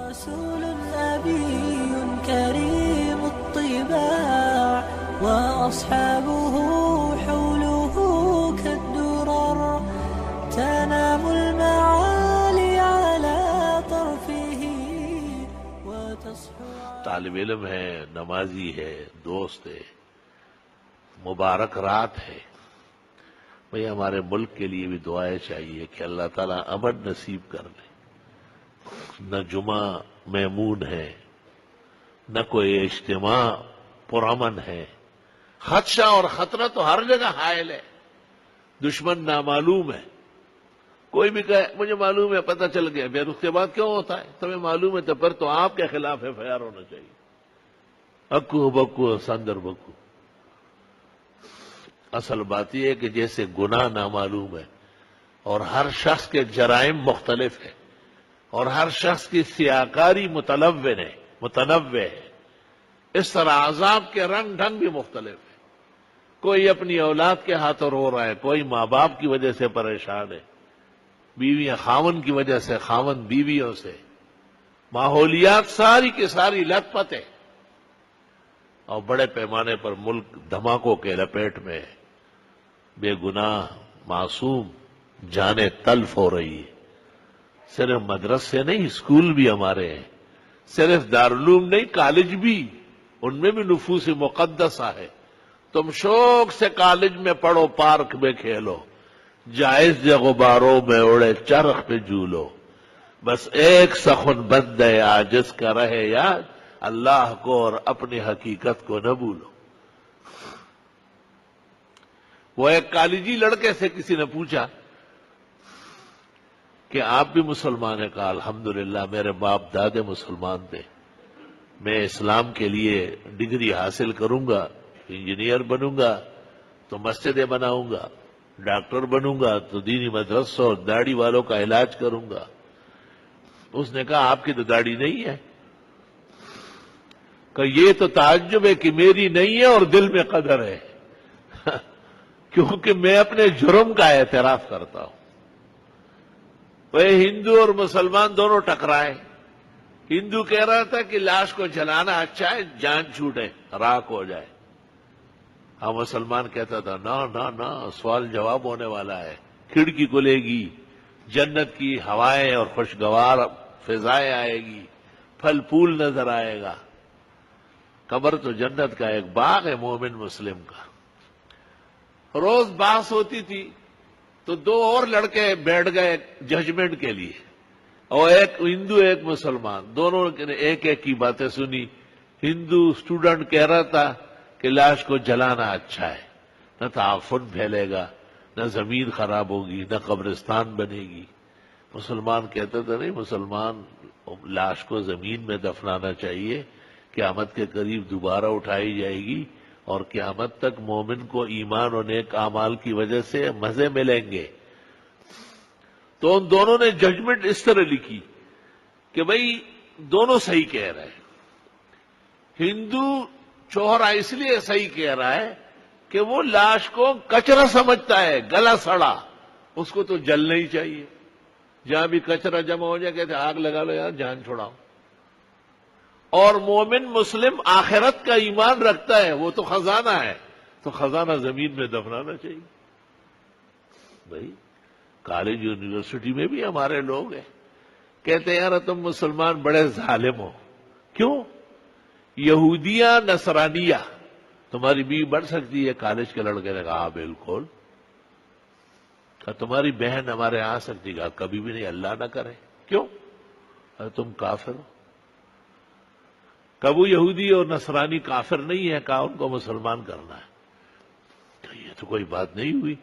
رسول نبي كريم الطباع وأصحابه حوله كالدرر تنام المعالي على طرفه وتصحو. طالب علم ہے، نمازی ہے، دوست ہے، مبارک رات ہے. بھئی ہمارے ملک کے لیے بھی دعائیں چاہیے کہ اللہ تعالیٰ امن نصیب کر لے. نہ جمعہ میمون ہے، نہ کوئی اجتماع پرامن ہے. خدشہ اور خطرہ تو ہر جگہ حائل ہے. دشمن نامعلوم ہے. کوئی بھی کہے مجھے معلوم ہے، پتہ چل گیا، پھر اس کے بعد کیوں ہوتا ہے؟ تمہیں معلوم ہے تو پھر تو آپ کے خلاف ایف آئی آر ہونا چاہیے. اکو بکو سندر بکو. اصل بات یہ ہے کہ جیسے گناہ نامعلوم ہے اور ہر شخص کے جرائم مختلف ہیں اور ہر شخص کی سیاکاری متنوع ہے، اس طرح عذاب کے رنگ ڈھنگ بھی مختلف ہے. کوئی اپنی اولاد کے ہاتھوں رو رہا ہے، کوئی ماں باپ کی وجہ سے پریشان ہے، بیویاں خاوند کی وجہ سے، خاوند بیویوں سے. ماحولیات ساری کی ساری لت پت ہے اور بڑے پیمانے پر ملک دھماکوں کے لپیٹ میں ہے. بے گناہ معصوم جانیں تلف ہو رہی ہے. صرف مدرسے نہیں، اسکول بھی ہمارے ہیں. صرف دارالعلوم نہیں، کالج بھی، ان میں بھی نفوس مقدسہ ہے. تم شوق سے کالج میں پڑھو، پارک میں کھیلو، جائز غباروں میں اڑے چرخ پہ جھولو. بس ایک سخن بندے عاجز کا رہے یاد، اللہ کو اور اپنی حقیقت کو نہ بھولو. وہ ایک کالجی لڑکے سے کسی نے پوچھا کہ آپ بھی مسلمان ہیں؟ کہا الحمدللہ میرے باپ دادے مسلمان تھے. میں اسلام کے لیے ڈگری حاصل کروں گا، انجینئر بنوں گا تو مسجدیں بناؤں گا، ڈاکٹر بنوں گا تو دینی مدرسوں اور داڑھی والوں کا علاج کروں گا. اس نے کہا آپ کی تو داڑھی نہیں ہے. کہ یہ تو تعجب ہے کہ میری نہیں ہے اور دل میں قدر ہے کیونکہ میں اپنے جرم کا اعتراف کرتا ہوں. وہ ہندو اور مسلمان دونوں ٹکرائے. ہندو کہہ رہا تھا کہ لاش کو جلانا اچھا ہے، جان چھوٹے، راکھ ہو جائے. ہاں مسلمان کہتا تھا نا نا نا، سوال جواب ہونے والا ہے. کھڑکی کھلے گی، جنت کی ہوائیں اور خوشگوار فضائیں آئے گی، پھل پھول نظر آئے گا. قبر تو جنت کا ایک باغ ہے مومن مسلم کا. روز بحث ہوتی تھی تو دو اور لڑکے بیٹھ گئے ججمنٹ کے لیے، اور ایک ہندو ایک مسلمان، دونوں نے ایک ایک کی باتیں سنی. ہندو اسٹوڈنٹ کہہ رہا تھا کہ لاش کو جلانا اچھا ہے، نہ تعفن پھیلے گا، نہ زمین خراب ہوگی، نہ قبرستان بنے گی. مسلمان کہتا تھا نہیں، مسلمان لاش کو زمین میں دفنانا چاہیے، قیامت کے قریب دوبارہ اٹھائی جائے گی اور قیامت تک مومن کو ایمان اور نیک اعمال کی وجہ سے مزے ملیں گے. تو ان دونوں نے ججمنٹ اس طرح لکھی کہ بھئی دونوں صحیح کہہ رہے ہیں. ہندو چوہرا اس لیے صحیح کہہ رہا ہے کہ وہ لاش کو کچرا سمجھتا ہے، گلا سڑا، اس کو تو جلنا ہی چاہیے. جہاں بھی کچرا جمع ہو جائے کہتے آگ لگا لو یار، جان چھوڑاؤ. اور مومن مسلم آخرت کا ایمان رکھتا ہے، وہ تو خزانہ ہے، تو خزانہ زمین میں دفنانا چاہیے. بھائی کالج یونیورسٹی میں بھی ہمارے لوگ ہیں، کہتے ہیں یار تم مسلمان بڑے ظالم ہو. کیوں؟ یہودیاں نصرانیہ تمہاری بیوی بڑھ سکتی ہے؟ کالج کے لڑکے نے کہا بالکل. کہ تمہاری بہن ہمارے آ سکتی؟ کہا کبھی بھی نہیں، اللہ نہ کرے. کیوں؟ تم کافر ہو. کبھی یہودی اور نصرانی کافر نہیں ہے، کہا ان کو مسلمان کرنا ہے. تو یہ تو کوئی بات نہیں ہوئی.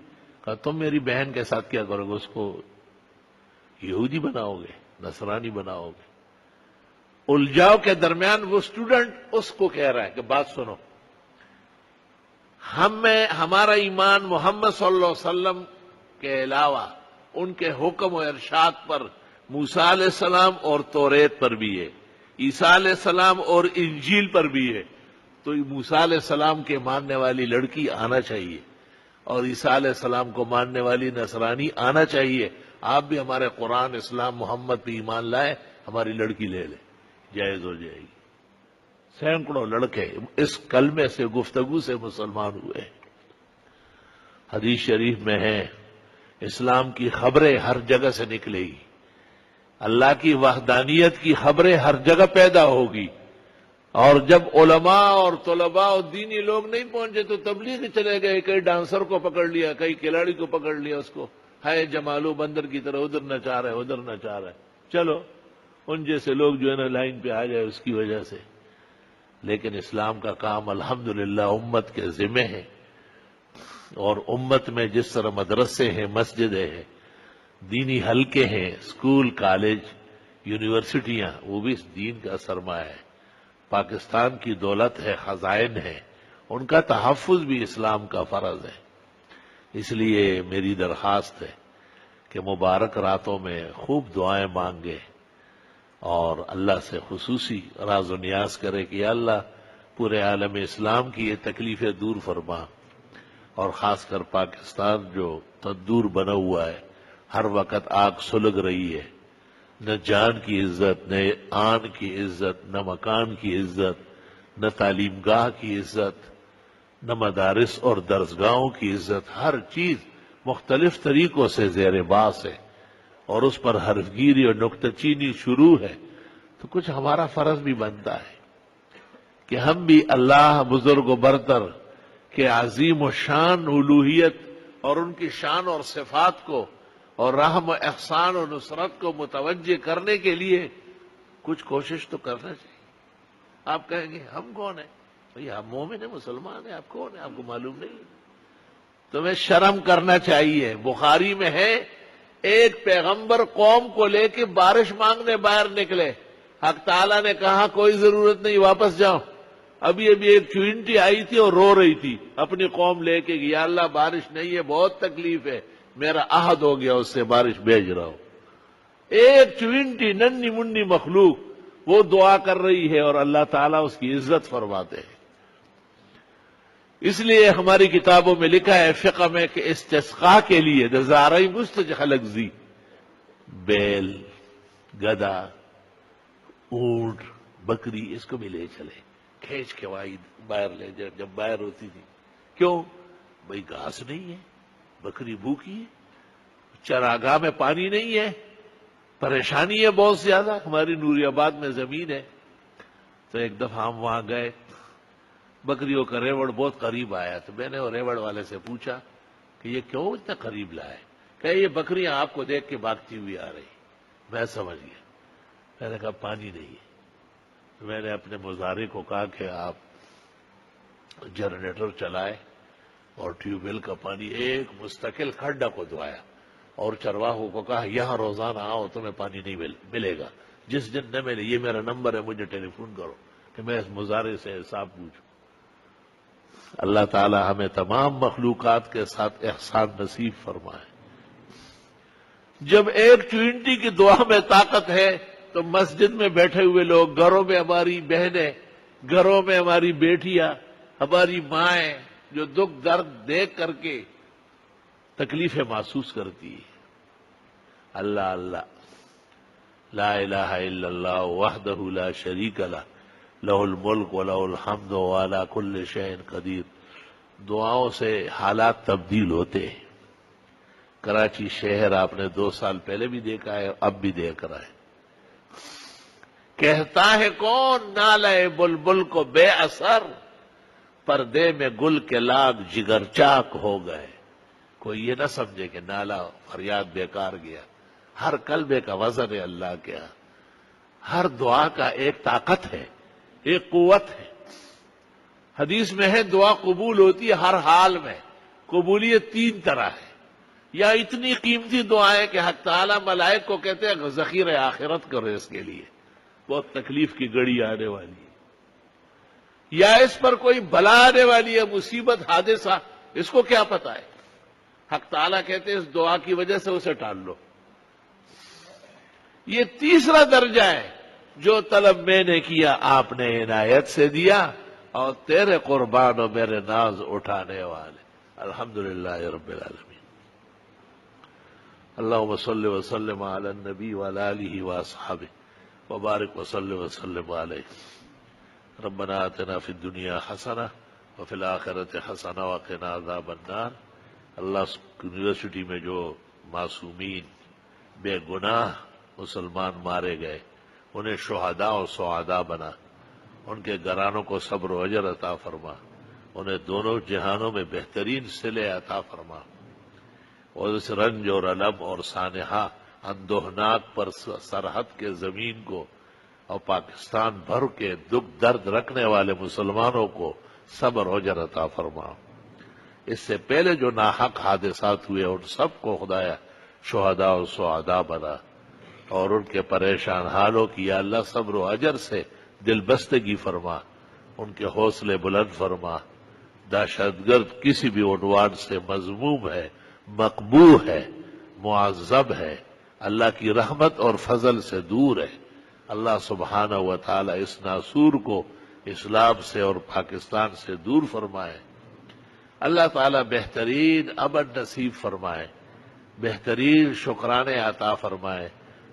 کہا تم میری بہن کے ساتھ کیا کرو گے؟ اس کو یہودی بناؤ گے، نصرانی بناؤ گے. الجھاؤ کے درمیان وہ اسٹوڈنٹ اس کو کہہ رہا ہے کہ بات سنو، ہمارا ایمان محمد صلی اللہ علیہ وسلم کے علاوہ ان کے حکم و ارشاد پر، موسیٰ علیہ السلام اور توریت پر بھی ہے، عیسیٰ علیہ السلام اور انجیل پر بھی ہے. تو موسیٰ علیہ السلام کے ماننے والی لڑکی آنا چاہیے اور عیسیٰ علیہ السلام کو ماننے والی نصرانی آنا چاہیے. آپ بھی ہمارے قرآن، اسلام، محمد پہ ایمان لائے، ہماری لڑکی لے لیں. جائز ہو جائے گی۔ سینکڑوں لڑکے اس کلمے سے گفتگو سے مسلمان ہوئے۔ حدیث شریف میں ہے اسلام کی خبریں ہر جگہ سے نکلے گی، اللہ کی وحدانیت کی خبریں ہر جگہ پیدا ہوگی، اور جب علماء اور طلباء اور دینی لوگ نہیں پہنچے تو تبلیغ چلے گئے، کئی ڈانسر کو پکڑ لیا، کئی کھلاڑی کو پکڑ لیا، اس کو ہے جمالو بندر کی طرح ادھر نچا رہے ادھر نچا رہے، چلو ان جیسے لوگ جو ہے نا لائن پہ آ جائے اس کی وجہ سے۔ لیکن اسلام کا کام الحمدللہ امت کے ذمہ ہے، اور امت میں جس طرح مدرسے ہیں، مسجدیں ہیں، دینی حلقے ہیں، اسکول، کالج، یونیورسٹیاں، وہ بھی اس دین کا سرمایہ ہے، پاکستان کی دولت ہے، خزائن ہے، ان کا تحفظ بھی اسلام کا فرض ہے۔ اس لیے میری درخواست ہے کہ مبارک راتوں میں خوب دعائیں مانگے اور اللہ سے خصوصی راز و نیاز کرے کہ یا اللہ پورے عالم اسلام کی یہ تکلیفیں دور فرما، اور خاص کر پاکستان جو تندور بنا ہوا ہے، ہر وقت آگ سلگ رہی ہے، نہ جان کی عزت، نہ آن کی عزت، نہ مکان کی عزت، نہ تعلیم گاہ کی عزت، نہ مدارس اور درسگاہوں کی عزت، ہر چیز مختلف طریقوں سے زیر باس ہے، اور اس پر حرف گیری اور نکتہ چینی شروع ہے۔ تو کچھ ہمارا فرض بھی بنتا ہے کہ ہم بھی اللہ بزرگ و برتر کہ عظیم و شان الوہیت اور ان کی شان اور صفات کو اور رحم و احسان و نصرت کو متوجہ کرنے کے لیے کچھ کوشش تو کرنا چاہیے۔ آپ کہیں گے ہم کون ہیں؟ بھئی ہم مومن ہیں، مسلمان ہیں، آپ کون ہیں؟ آپ کو معلوم نہیں؟ تمہیں شرم کرنا چاہیے۔ بخاری میں ہے ایک پیغمبر قوم کو لے کے بارش مانگنے باہر نکلے، حق تعالیٰ نے کہا کوئی ضرورت نہیں، واپس جاؤ۔ ابھی ایک چوئنٹی آئی تھی اور رو رہی تھی اپنی قوم لے کے، یا اللہ بارش نہیں ہے، بہت تکلیف ہے، میرا عہد ہو گیا اس سے بارش بھیج رہا ہوں۔ ایک چوئنٹی ننھی منی مخلوق وہ دعا کر رہی ہے اور اللہ تعالیٰ اس کی عزت فرماتے ہیں۔ اس لیے ہماری کتابوں میں لکھا ہے فقہ میں کہ استسقاء کے لیے دزارئی مستجخلق زی، بیل، گدا، اونٹ، بکری، اس کو بھی لے چلے، کھینچ کے باہر لے جائے جب باہر ہوتی تھی۔ کیوں؟ بھئی گھاس نہیں ہے، بکری بھوکی ہے، چراگاہ میں پانی نہیں ہے، پریشانی ہے بہت زیادہ۔ ہماری نوری آباد میں زمین ہے، تو ایک دفعہ ہم وہاں گئے، بکریوں کا ریوڑ بہت قریب آیا، تو میں نے وہ ریوڑ والے سے پوچھا کہ یہ کیوں اتنا قریب لائے؟ کہ یہ بکریاں آپ کو دیکھ کے بھاگتی ہوئی آ رہی۔ میں سمجھ گیا، میں نے کہا پانی نہیں ہے۔ میں نے اپنے مزارع کو کہا کہ آپ جنریٹر چلائے اور ٹیوب ویل کا پانی ایک مستقل کھڈا کو دعایا، اور چرواہوں کو کہا یہاں روزانہ آؤ، تمہیں پانی نہیں ملے گا، جس دن نہ ملے یہ میرا نمبر ہے، مجھے ٹیلی فون کرو کہ میں اس مزارع سے حساب پوچھوں۔ اللہ تعالی ہمیں تمام مخلوقات کے ساتھ احسان نصیب فرمائے۔ جب ایک چوئنٹی کی دعا میں طاقت ہے تو مسجد میں بیٹھے ہوئے لوگ، گھروں میں ہماری بہنیں، گھروں میں ہماری بیٹیاں، ہماری مائیں جو دکھ درد دیکھ کر کے تکلیفیں محسوس کرتی ہے۔ اللہ اللہ، لا الہ الا اللہ وحدہ لا شریک لہ، لہ الملک ولہ الحمد وعلی کل شیء قدیر۔ دعاؤں سے حالات تبدیل ہوتے ہیں۔ کراچی شہر آپ نے 2 سال پہلے بھی دیکھا ہے، اب بھی دیکھ رہا ہے۔ کہتا ہے کون نالہ بلبل کو بے اثر، پردے میں گل کے لاگ جگر چاک ہو گئے۔ کوئی یہ نہ سمجھے کہ نالہ فریاد بیکار گیا، ہر قلبے کا وزن ہے اللہ کے ہاں، ہر دعا کا ایک طاقت ہے، ایک قوت ہے۔ حدیث میں ہے دعا قبول ہوتی ہے ہر حال میں۔ قبولیت 3 طرح ہے، یا اتنی قیمتی دعائیں کہ حق تعالیٰ ملائک کو کہتے ہیں ذخیرہ آخرت کرو اس کے لیے، بہت تکلیف کی گھڑی آنے والی ہے، یا اس پر کوئی بلا آنے والی ہے، مصیبت، حادثہ، اس کو کیا پتا ہے، حق تعالیٰ کہتے ہیں اس دعا کی وجہ سے اسے ٹال لو۔ یہ تیسرا درجہ ہے، جو طلب میں نے کیا آپ نے عنایت سے دیا، اور تیرے قربان و میرے ناز اٹھانے والے۔ الحمدللہ رب العالمین۔ اللہم صلی وسلم علی النبی وعلی آلہ واصحابہ وبارک وسلم علیہ. ربنا آتنا فی الدنیا حسنہ وفی الآخرۃ حسنہ وقنا عذاب النار. اللہ یونیورسٹی میں جو معصومین بے گناہ مسلمان مارے گئے انہیں شہداء و سعداء بنا، ان کے گھرانوں کو صبر و اجر عطا فرما، انہیں دونوں جہانوں میں بہترین صلے عطا فرما، اور اس رنج اور علم اور سانحہ اندوہناک پر سرحد کے زمین کو اور پاکستان بھر کے دکھ درد رکھنے والے مسلمانوں کو صبر و اجر عطا فرما. اس سے پہلے جو ناحق حادثات ہوئے ان سب کو خدایا شہداء و سعداء بنا، اور ان کے پریشان حالوں کی یا اللہ صبر و اجر سے دل بستگی فرما، ان کے حوصلے بلند فرما. دہشت گرد کسی بھی عنوان سے مذموم ہے، مقبوح ہے، معذب ہے، اللہ کی رحمت اور فضل سے دور ہے. اللہ سبحانہ و تعالی اس ناسور کو اسلام سے اور پاکستان سے دور فرمائے. اللہ تعالی بہترین امن نصیب فرمائے، بہترین شکرانے عطا فرمائے،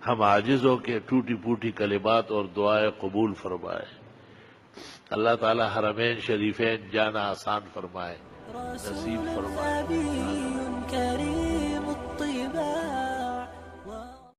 ہم عاجزوں کے ٹوٹی پوٹی کلمات اور دعائیں قبول فرمائے. اللہ تعالی حرمین شریفین جانا آسان فرمائے، نصیب رسول فرمائے. نبي كريم